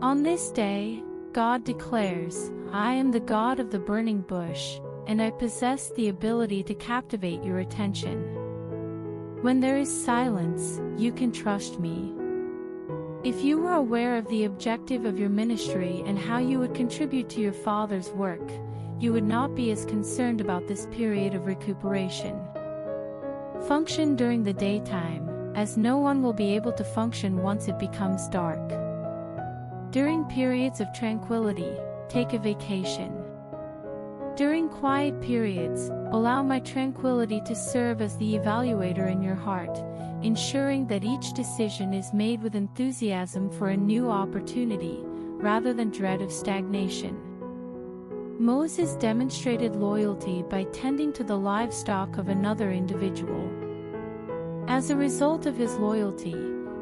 On this day, God declares, I am the God of the burning bush, and I possess the ability to captivate your attention. When there is silence, you can trust me. If you were aware of the objective of your ministry and how you would contribute to your Father's work, you would not be as concerned about this period of recuperation. Function during the daytime, as no one will be able to function once it becomes dark. During periods of tranquility, take a vacation. During quiet periods, allow my tranquility to serve as the evaluator in your heart, ensuring that each decision is made with enthusiasm for a new opportunity, rather than dread of stagnation. Moses demonstrated loyalty by tending to the livestock of another individual. As a result of his loyalty,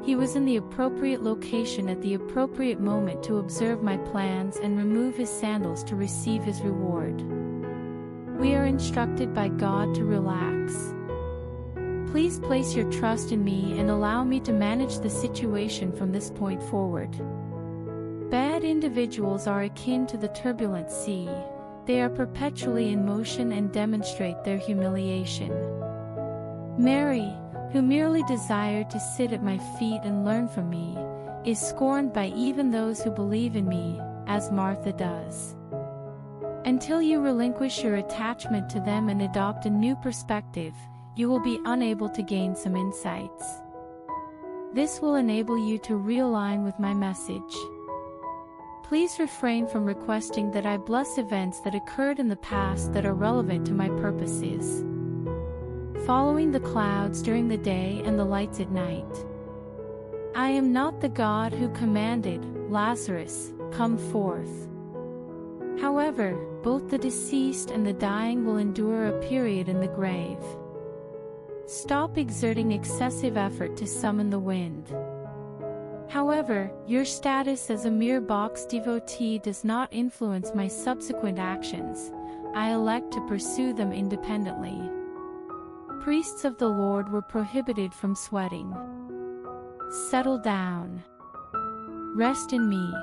he was in the appropriate location at the appropriate moment to observe my plans and remove his sandals to receive his reward. We are instructed by God to relax. Please place your trust in me and allow me to manage the situation from this point forward. Bad individuals are akin to the turbulent sea. They are perpetually in motion and demonstrate their humiliation. Mary, who merely desired to sit at my feet and learn from me, is scorned by even those who believe in me, as Martha does. Until you relinquish your attachment to them and adopt a new perspective, you will be unable to gain some insights. This will enable you to realign with my message. Please refrain from requesting that I bless events that occurred in the past that are relevant to my purposes. Following the clouds during the day and the lights at night. I am not the God who commanded, Lazarus, come forth. However, both the deceased and the dying will endure a period in the grave. Stop exerting excessive effort to summon the wind. However, your status as a mere box devotee does not influence my subsequent actions. I elect to pursue them independently. Priests of the Lord were prohibited from sweating. Settle down. Rest in me.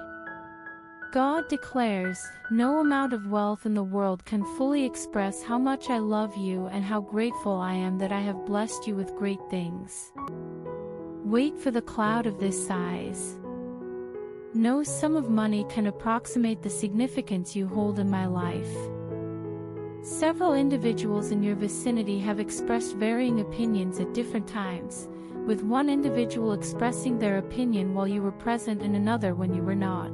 God declares, no amount of wealth in the world can fully express how much I love you and how grateful I am that I have blessed you with great things. Wait for the cloud of this size. No sum of money can approximate the significance you hold in my life. Several individuals in your vicinity have expressed varying opinions at different times, with one individual expressing their opinion while you were present and another when you were not.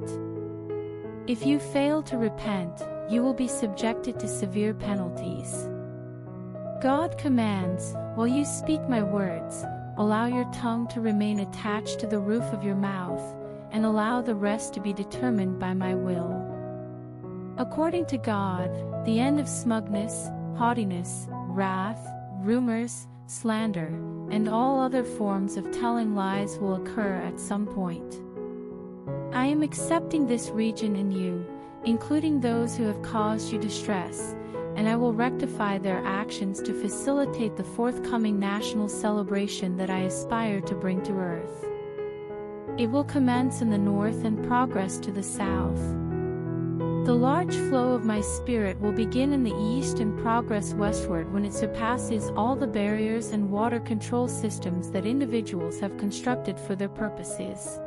If you fail to repent, you will be subjected to severe penalties. God commands, while you speak my words, allow your tongue to remain attached to the roof of your mouth, and allow the rest to be determined by my will. According to God, the end of smugness, haughtiness, wrath, rumors, slander, and all other forms of telling lies will occur at some point. I am accepting this region in you, including those who have caused you distress, and I will rectify their actions to facilitate the forthcoming national celebration that I aspire to bring to earth. It will commence in the north and progress to the south. The large flow of my spirit will begin in the east and progress westward when it surpasses all the barriers and water control systems that individuals have constructed for their purposes.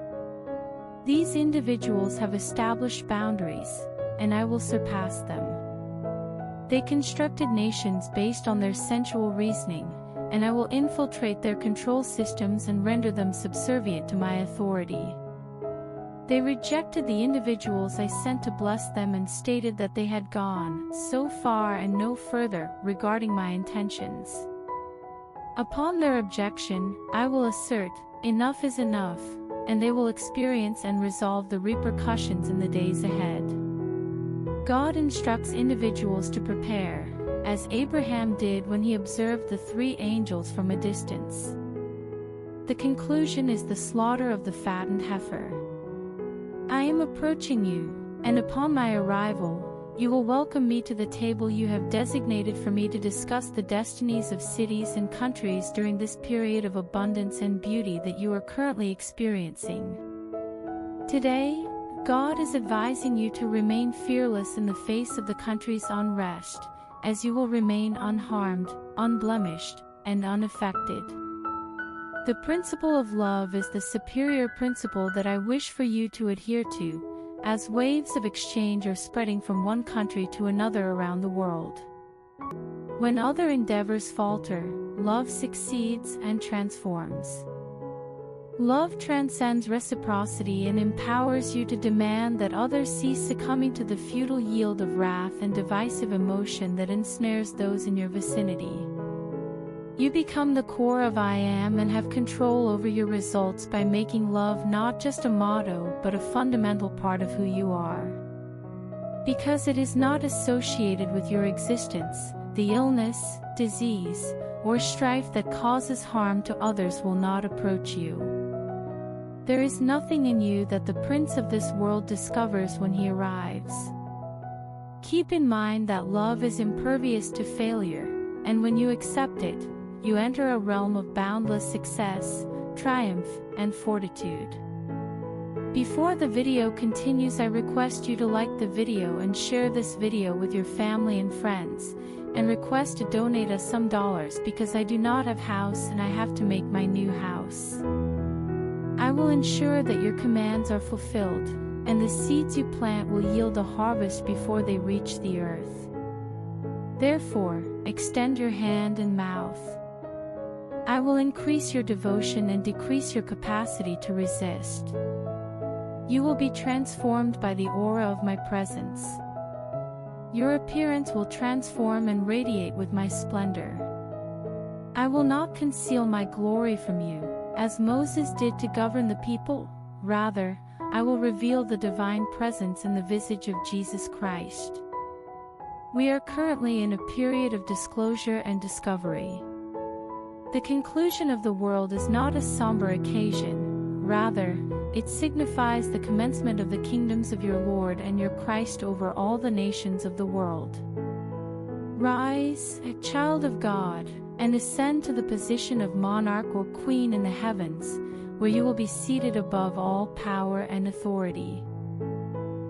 These individuals have established boundaries, and I will surpass them. They constructed nations based on their sensual reasoning, and I will infiltrate their control systems and render them subservient to my authority. They rejected the individuals I sent to bless them and stated that they had gone so far and no further regarding my intentions. Upon their objection, I will assert, enough is enough, and they will experience and resolve the repercussions in the days ahead. God instructs individuals to prepare, as Abraham did when he observed the 3 angels from a distance. The conclusion is the slaughter of the fattened heifer. I am approaching you, and upon my arrival, you will welcome me to the table you have designated for me to discuss the destinies of cities and countries during this period of abundance and beauty that you are currently experiencing. Today, God is advising you to remain fearless in the face of the country's unrest, as you will remain unharmed, unblemished, and unaffected. The principle of love is the superior principle that I wish for you to adhere to, as waves of exchange are spreading from one country to another around the world. When other endeavors falter, love succeeds and transforms. Love transcends reciprocity and empowers you to demand that others cease succumbing to the futile yield of wrath and divisive emotion that ensnares those in your vicinity. You become the core of I am and have control over your results by making love not just a motto but a fundamental part of who you are. Because it is not associated with your existence, the illness, disease, or strife that causes harm to others will not approach you. There is nothing in you that the prince of this world discovers when he arrives. Keep in mind that love is impervious to failure, and when you accept it, you enter a realm of boundless success, triumph, and fortitude. Before the video continues, I request you to like the video and share this video with your family and friends, and request to donate us some dollars because I do not have house and I have to make my new house. I will ensure that your commands are fulfilled, and the seeds you plant will yield a harvest before they reach the earth. Therefore, extend your hand and mouth. I will increase your devotion and decrease your capacity to resist. You will be transformed by the aura of my presence. Your appearance will transform and radiate with my splendor. I will not conceal my glory from you, as Moses did to govern the people. Rather, I will reveal the divine presence in the visage of Jesus Christ. We are currently in a period of disclosure and discovery. The conclusion of the world is not a somber occasion, rather, it signifies the commencement of the kingdoms of your Lord and your Christ over all the nations of the world. Rise, a child of God, and ascend to the position of monarch or queen in the heavens, where you will be seated above all power and authority.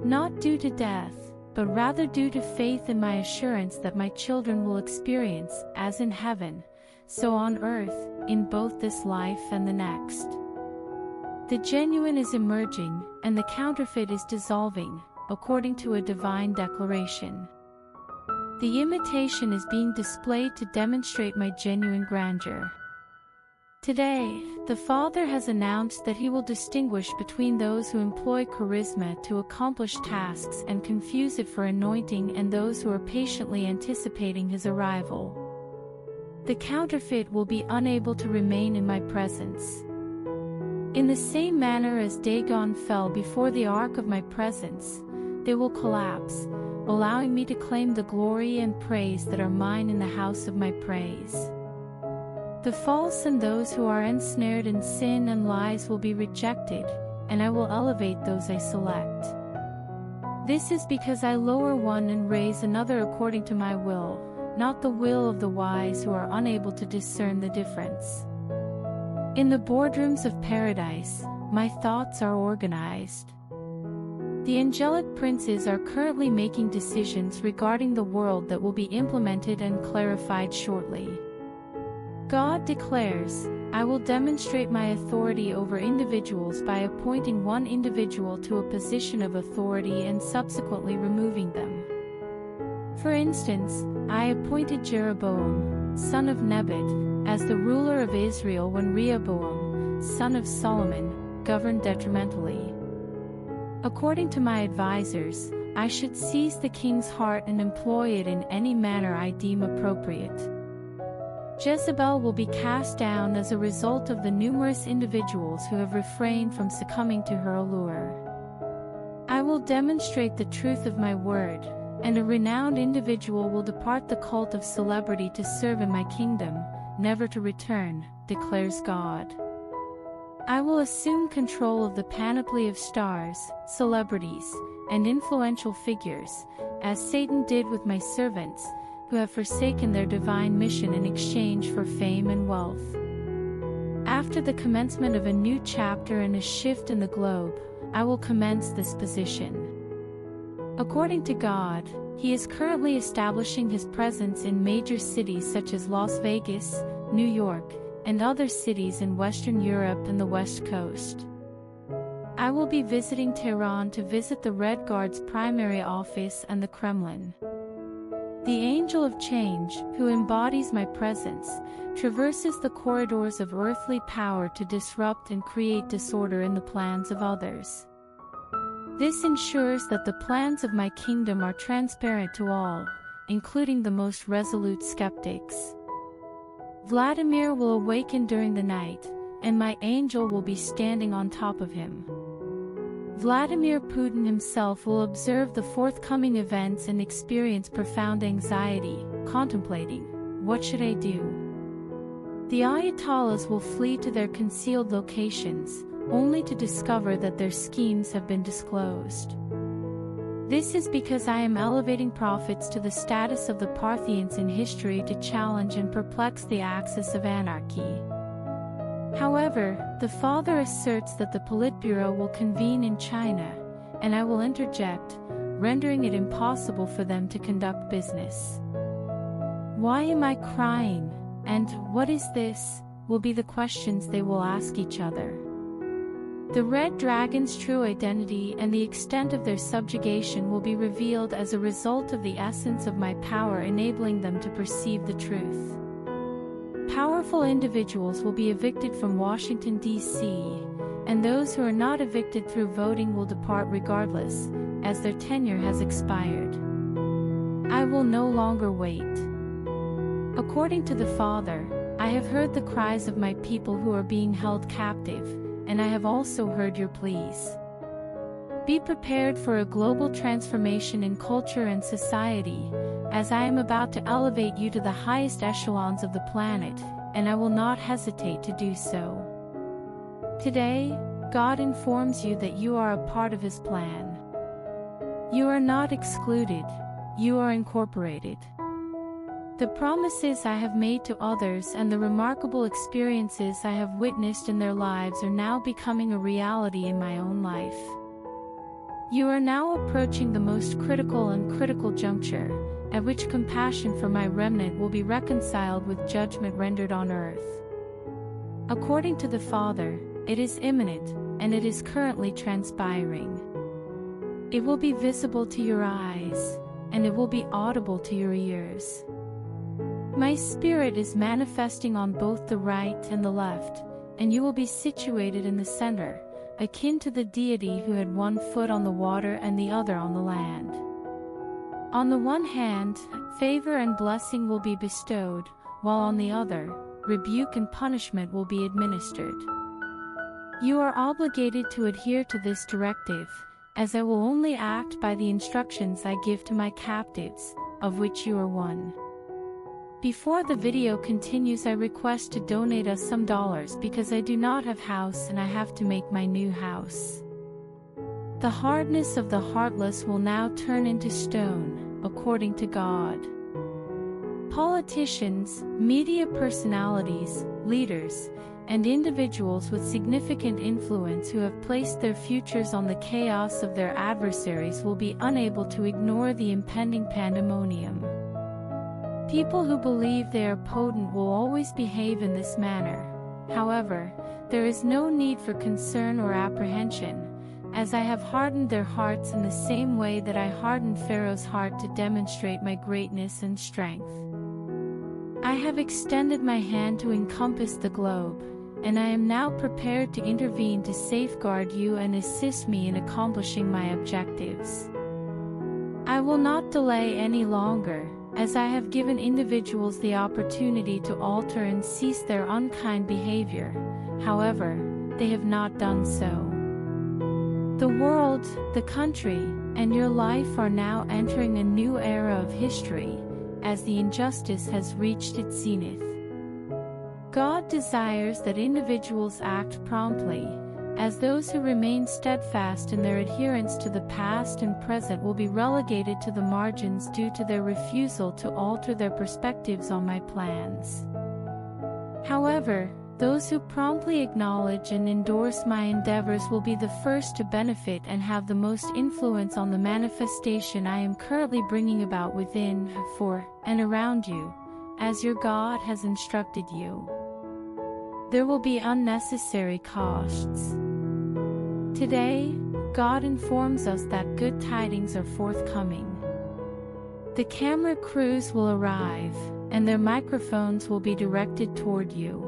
Not due to death, but rather due to faith in my assurance that my children will experience, as in heaven, so on earth, in both this life and the next. The genuine is emerging, and the counterfeit is dissolving, according to a divine declaration. The imitation is being displayed to demonstrate my genuine grandeur. Today, the Father has announced that He will distinguish between those who employ charisma to accomplish tasks and confuse it for anointing and those who are patiently anticipating His arrival. The counterfeit will be unable to remain in my presence. In the same manner as Dagon fell before the ark of my presence, they will collapse, allowing me to claim the glory and praise that are mine in the house of my praise. The false and those who are ensnared in sin and lies will be rejected, and I will elevate those I select. This is because I lower one and raise another according to my will, not the will of the wise who are unable to discern the difference. In the boardrooms of paradise, my thoughts are organized. The angelic princes are currently making decisions regarding the world that will be implemented and clarified shortly. God declares, I will demonstrate my authority over individuals by appointing one individual to a position of authority and subsequently removing them. For instance, I appointed Jeroboam, son of Nebat, as the ruler of Israel when Rehoboam, son of Solomon, governed detrimentally. According to my advisors, I should seize the king's heart and employ it in any manner I deem appropriate. Jezebel will be cast down as a result of the numerous individuals who have refrained from succumbing to her allure. I will demonstrate the truth of my word, and a renowned individual will depart the cult of celebrity to serve in my kingdom, never to return, declares God. I will assume control of the panoply of stars, celebrities, and influential figures, as Satan did with my servants, who have forsaken their divine mission in exchange for fame and wealth. After the commencement of a new chapter and a shift in the globe, I will commence this position. According to God, He is currently establishing His presence in major cities such as Las Vegas, New York, and other cities in Western Europe and the West Coast. I will be visiting Tehran to visit the Red Guard's primary office and the Kremlin. The Angel of Change, who embodies my presence, traverses the corridors of earthly power to disrupt and create disorder in the plans of others. This ensures that the plans of my kingdom are transparent to all, including the most resolute skeptics. Vladimir will awaken during the night, and my angel will be standing on top of him. Vladimir Putin himself will observe the forthcoming events and experience profound anxiety, contemplating, "What should I do?" The Ayatollahs will flee to their concealed locations, only to discover that their schemes have been disclosed. This is because I am elevating prophets to the status of the Parthians in history to challenge and perplex the axis of anarchy. However, the Father asserts that the Politburo will convene in China, and I will interject, rendering it impossible for them to conduct business. Why am I crying, and what is this, will be the questions they will ask each other. The Red Dragon's true identity and the extent of their subjugation will be revealed as a result of the essence of my power enabling them to perceive the truth. Powerful individuals will be evicted from Washington, D.C., and those who are not evicted through voting will depart regardless, as their tenure has expired. I will no longer wait. According to the Father, I have heard the cries of my people who are being held captive, and I have also heard your pleas. Be prepared for a global transformation in culture and society, as I am about to elevate you to the highest echelons of the planet, and I will not hesitate to do so. Today, God informs you that you are a part of His plan. You are not excluded, you are incorporated. The promises I have made to others and the remarkable experiences I have witnessed in their lives are now becoming a reality in my own life. You are now approaching the most critical juncture, at which compassion for my remnant will be reconciled with judgment rendered on earth. According to the Father, it is imminent, and it is currently transpiring. It will be visible to your eyes, and it will be audible to your ears. My spirit is manifesting on both the right and the left, and you will be situated in the center, akin to the deity who had one foot on the water and the other on the land. On the one hand, favor and blessing will be bestowed, while on the other, rebuke and punishment will be administered. You are obligated to adhere to this directive, as I will only act by the instructions I give to my captives, of which you are one. Before the video continues, I request to donate us some dollars because I do not have house and I have to make my new house. The hardness of the heartless will now turn into stone, according to God. Politicians, media personalities, leaders, and individuals with significant influence who have placed their futures on the chaos of their adversaries will be unable to ignore the impending pandemonium. People who believe they are potent will always behave in this manner. However, there is no need for concern or apprehension, as I have hardened their hearts in the same way that I hardened Pharaoh's heart to demonstrate my greatness and strength. I have extended my hand to encompass the globe, and I am now prepared to intervene to safeguard you and assist me in accomplishing my objectives. I will not delay any longer, as I have given individuals the opportunity to alter and cease their unkind behavior. However, they have not done so. The world, the country, and your life are now entering a new era of history, as the injustice has reached its zenith. God desires that individuals act promptly, as those who remain steadfast in their adherence to the past and present will be relegated to the margins due to their refusal to alter their perspectives on my plans. However, Those who promptly acknowledge and endorse my endeavors will be the first to benefit and have the most influence on the manifestation I am currently bringing about within, for, and around you, as your God has instructed you. There will be unnecessary costs. Today, God informs us that good tidings are forthcoming. The camera crews will arrive, and their microphones will be directed toward you.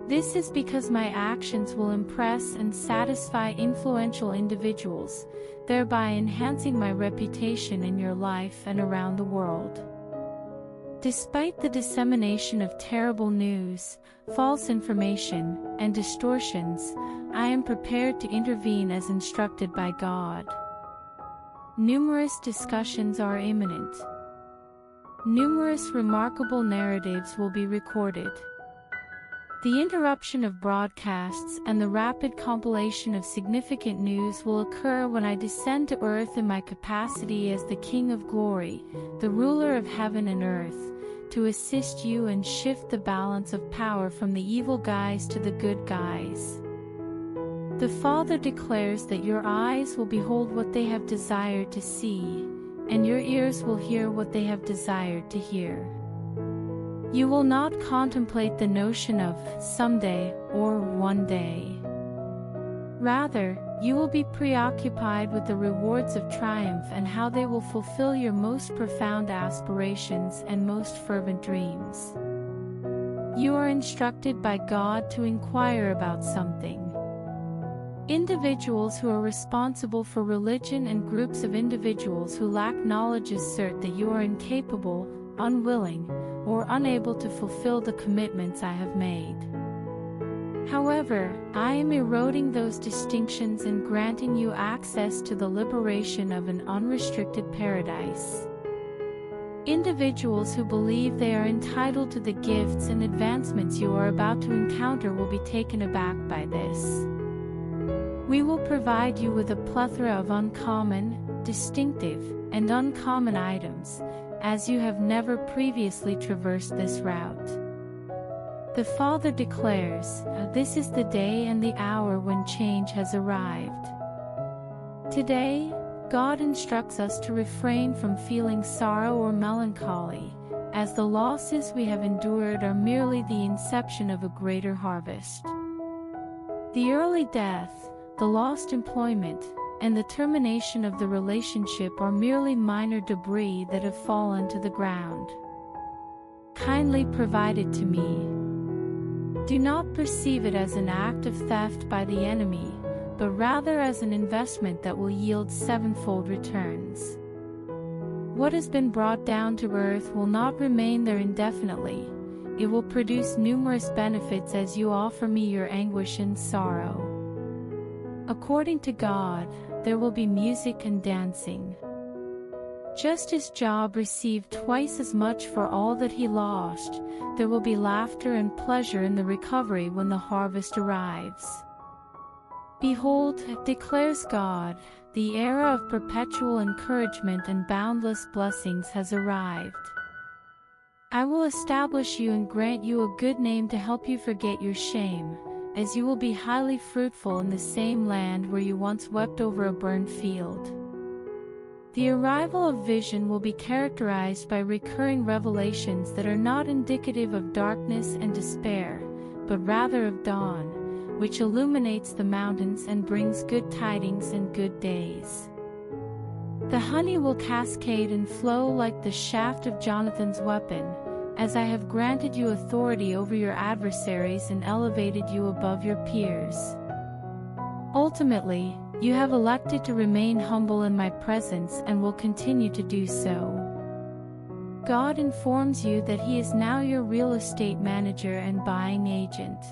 This is because my actions will impress and satisfy influential individuals, thereby enhancing my reputation in your life and around the world. Despite the dissemination of terrible news, false information, and distortions, I am prepared to intervene as instructed by God. Numerous discussions are imminent. Numerous remarkable narratives will be recorded. The interruption of broadcasts and the rapid compilation of significant news will occur when I descend to earth in my capacity as the King of Glory, the ruler of heaven and earth, to assist you and shift the balance of power from the evil guys to the good guys. The Father declares that your eyes will behold what they have desired to see, and your ears will hear what they have desired to hear. You will not contemplate the notion of someday or one day. Rather, you will be preoccupied with the rewards of triumph and how they will fulfill your most profound aspirations and most fervent dreams. You are instructed by God to inquire about something. Individuals who are responsible for religion and groups of individuals who lack knowledge assert that you are incapable, unwilling, or unable to fulfill the commitments I have made. However, I am eroding those distinctions and granting you access to the liberation of an unrestricted paradise. Individuals who believe they are entitled to the gifts and advancements you are about to encounter will be taken aback by this. We will provide you with a plethora of uncommon, distinctive, and uncommon items, as you have never previously traversed this route. The Father declares, this is the day and the hour when change has arrived. Today, God instructs us to refrain from feeling sorrow or melancholy, as the losses we have endured are merely the inception of a greater harvest. The early death, the lost employment, and the termination of the relationship are merely minor debris that have fallen to the ground. Kindly provide it to me. Do not perceive it as an act of theft by the enemy, but rather as an investment that will yield sevenfold returns. What has been brought down to earth will not remain there indefinitely. It will produce numerous benefits as you offer me your anguish and sorrow. According to God, there will be music and dancing. Just as Job received twice as much for all that he lost, there will be laughter and pleasure in the recovery when the harvest arrives. Behold, declares God, the era of perpetual encouragement and boundless blessings has arrived. I will establish you and grant you a good name to help you forget your shame, as you will be highly fruitful in the same land where you once wept over a burned field. The arrival of vision will be characterized by recurring revelations that are not indicative of darkness and despair, but rather of dawn, which illuminates the mountains and brings good tidings and good days. The honey will cascade and flow like the shaft of Jonathan's weapon, as I have granted you authority over your adversaries and elevated you above your peers. Ultimately, you have elected to remain humble in my presence and will continue to do so. God informs you that He is now your real estate manager and buying agent.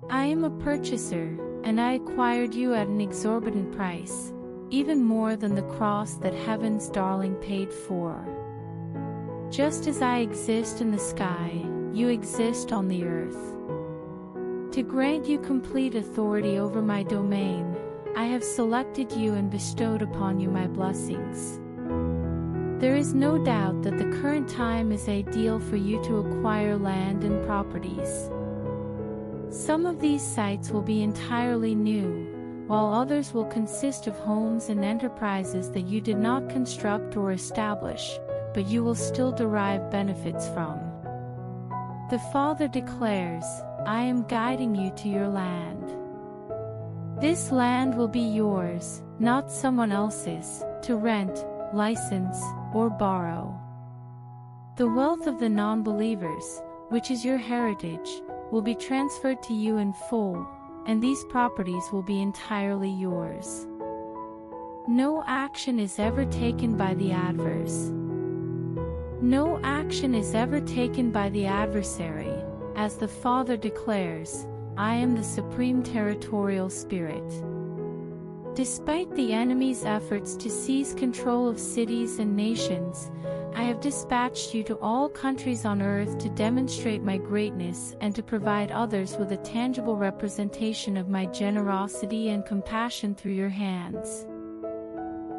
I am a purchaser, and I acquired you at an exorbitant price, even more than the cross that heaven's darling paid for. Just as I exist in the sky, you exist on the earth. To grant you complete authority over my domain, I have selected you and bestowed upon you my blessings. There is no doubt that the current time is ideal for you to acquire land and properties. Some of these sites will be entirely new, while others will consist of homes and enterprises that you did not construct or establish, but you will still derive benefits from. The Father declares, I am guiding you to your land. This land will be yours, not someone else's, to rent, license, or borrow. The wealth of the non-believers, which is your heritage, will be transferred to you in full, and these properties will be entirely yours. No action is ever taken by the adverse. No action is ever taken by the adversary, as the Father declares, I am the supreme territorial spirit. Despite the enemy's efforts to seize control of cities and nations, I have dispatched you to all countries on earth to demonstrate my greatness and to provide others with a tangible representation of my generosity and compassion through your hands.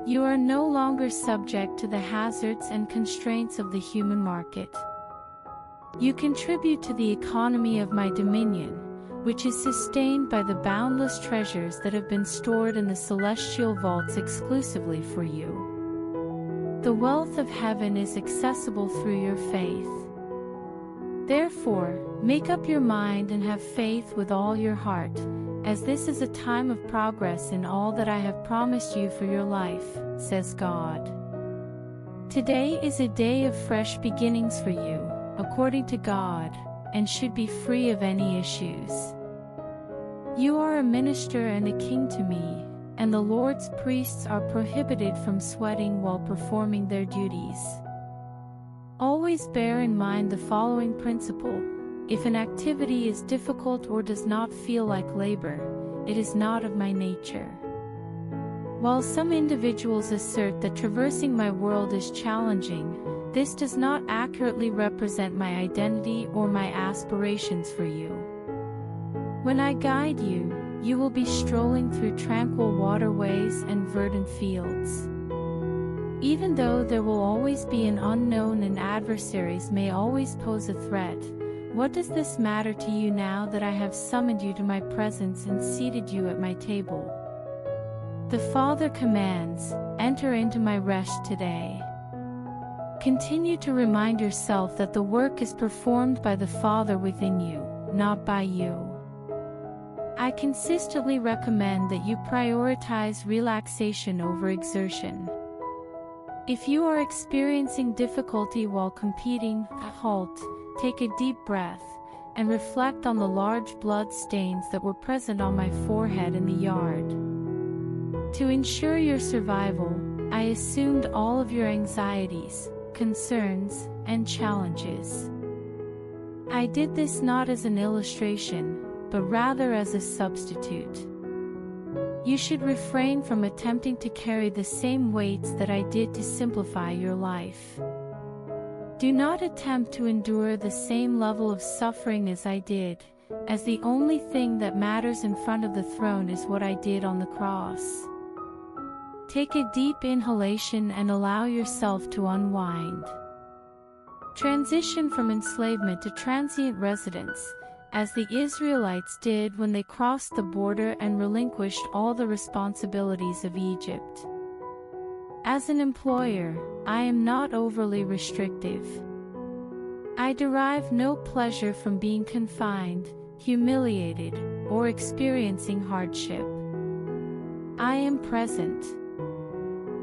You are no longer subject to the hazards and constraints of the human market. You contribute to the economy of my dominion, which is sustained by the boundless treasures that have been stored in the celestial vaults exclusively for you. The wealth of heaven is accessible through your faith. Therefore, make up your mind and have faith with all your heart, as this is a time of progress in all that I have promised you for your life, says God. Today is a day of fresh beginnings for you, according to God, and should be free of any issues. You are a minister and a king to me, and the Lord's priests are prohibited from sweating while performing their duties. Always bear in mind the following principle: if an activity is difficult or does not feel like labor, it is not of my nature. While some individuals assert that traversing my world is challenging, this does not accurately represent my identity or my aspirations for you. When I guide you, you will be strolling through tranquil waterways and verdant fields. Even though there will always be an unknown and adversaries may always pose a threat, what does this matter to you now that I have summoned you to my presence and seated you at my table? The Father commands, enter into my rest today. Continue to remind yourself that the work is performed by the Father within you, not by you. I consistently recommend that you prioritize relaxation over exertion. If you are experiencing difficulty while competing, halt, take a deep breath, and reflect on the large blood stains that were present on my forehead in the yard. To ensure your survival, I assumed all of your anxieties, concerns, and challenges. I did this not as an illustration, but rather as a substitute. You should refrain from attempting to carry the same weights that I did to simplify your life. Do not attempt to endure the same level of suffering as I did, as the only thing that matters in front of the throne is what I did on the cross. Take a deep inhalation and allow yourself to unwind. Transition from enslavement to transient residence, as the Israelites did when they crossed the border and relinquished all the responsibilities of Egypt. As an employer, I am not overly restrictive. I derive no pleasure from being confined, humiliated, or experiencing hardship. I am present.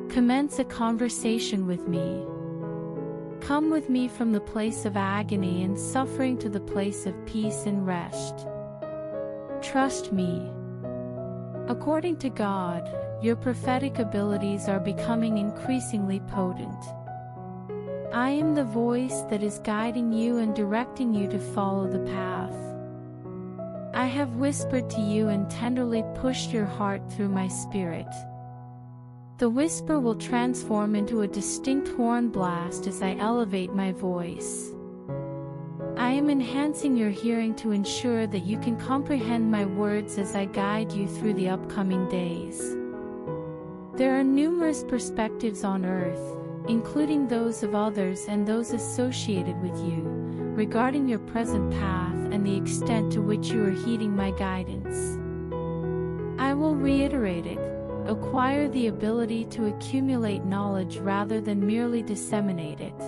Commence a conversation with me. Come with me from the place of agony and suffering to the place of peace and rest. Trust me. According to God, your prophetic abilities are becoming increasingly potent. I am the voice that is guiding you and directing you to follow the path. I have whispered to you and tenderly pushed your heart through my spirit. The whisper will transform into a distinct horn blast as I elevate my voice. I am enhancing your hearing to ensure that you can comprehend my words as I guide you through the upcoming days. There are numerous perspectives on earth, including those of others and those associated with you, regarding your present path and the extent to which you are heeding my guidance. I will reiterate it. Acquire the ability to accumulate knowledge rather than merely disseminate it.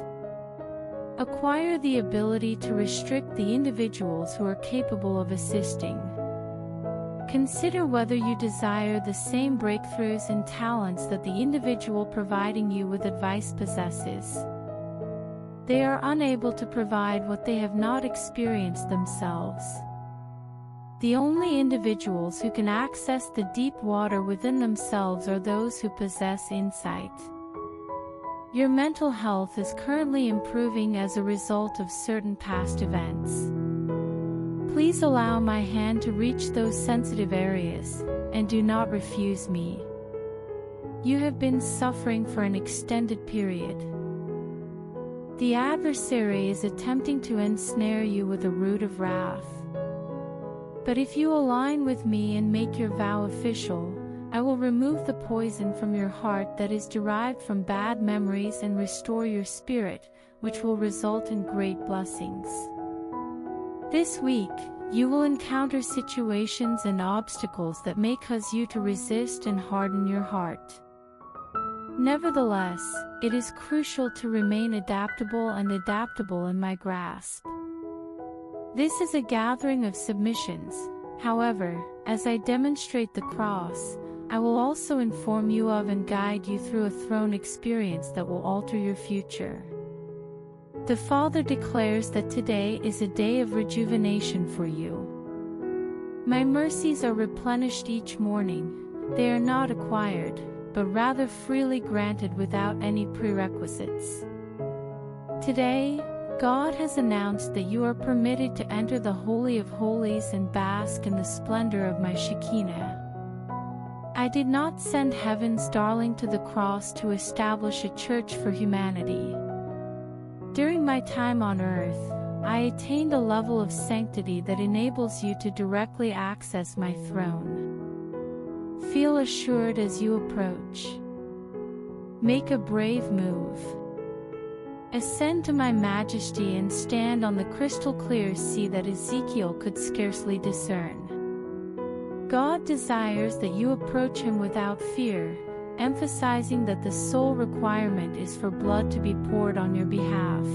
Acquire the ability to restrict the individuals who are capable of assisting. Consider whether you desire the same breakthroughs and talents that the individual providing you with advice possesses. They are unable to provide what they have not experienced themselves. The only individuals who can access the deep water within themselves are those who possess insight. Your mental health is currently improving as a result of certain past events. Please allow my hand to reach those sensitive areas, and do not refuse me. You have been suffering for an extended period. The adversary is attempting to ensnare you with a root of wrath. But if you align with me and make your vow official, I will remove the poison from your heart that is derived from bad memories and restore your spirit, which will result in great blessings. This week, you will encounter situations and obstacles that may cause you to resist and harden your heart. Nevertheless, it is crucial to remain adaptable in my grasp. This is a gathering of submissions. However, as I demonstrate the cross, I will also inform you of and guide you through a throne experience that will alter your future. The Father declares that today is a day of rejuvenation for you. My mercies are replenished each morning. They are not acquired, but rather freely granted without any prerequisites. Today, God has announced that you are permitted to enter the Holy of Holies and bask in the splendor of my Shekinah. I did not send heaven's darling to the cross to establish a church for humanity. During my time on earth, I attained a level of sanctity that enables you to directly access my throne. Feel assured as you approach. Make a brave move. Ascend to my majesty and stand on the crystal-clear sea that Ezekiel could scarcely discern. God desires that you approach him without fear, emphasizing that the sole requirement is for blood to be poured on your behalf.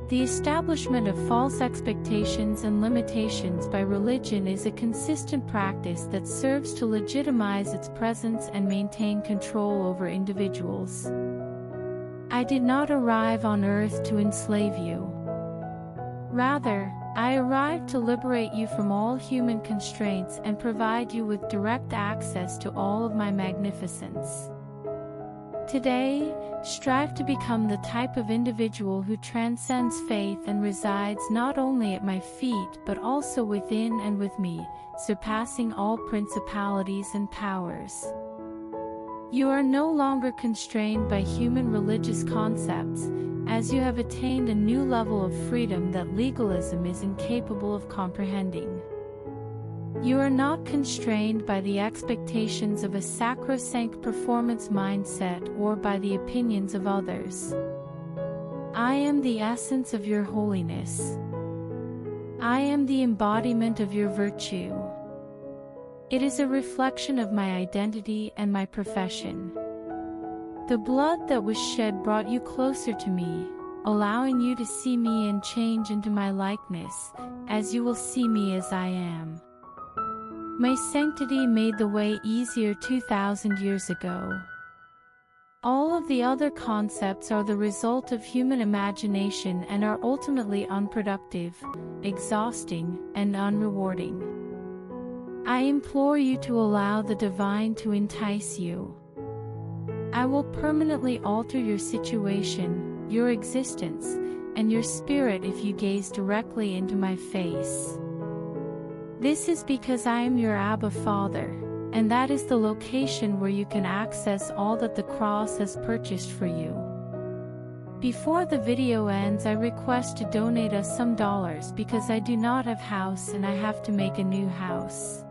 The establishment of false expectations and limitations by religion is a consistent practice that serves to legitimize its presence and maintain control over individuals. I did not arrive on earth to enslave you. Rather, I arrived to liberate you from all human constraints and provide you with direct access to all of my magnificence. Today, strive to become the type of individual who transcends faith and resides not only at my feet but also within and with me, surpassing all principalities and powers. You are no longer constrained by human religious concepts, as you have attained a new level of freedom that legalism is incapable of comprehending. You are not constrained by the expectations of a sacrosanct performance mindset or by the opinions of others. I am the essence of your holiness. I am the embodiment of your virtue. It is a reflection of my identity and my profession. The blood that was shed brought you closer to me, allowing you to see me and change into my likeness, as you will see me as I am. My sanctity made the way easier 2,000 years ago. All of the other concepts are the result of human imagination and are ultimately unproductive, exhausting, and unrewarding. I implore you to allow the divine to entice you. I will permanently alter your situation, your existence, and your spirit if you gaze directly into my face. This is because I am your Abba Father, and that is the location where you can access all that the cross has purchased for you. Before the video ends, I request to donate us some dollars because I do not have house and I have to make a new house.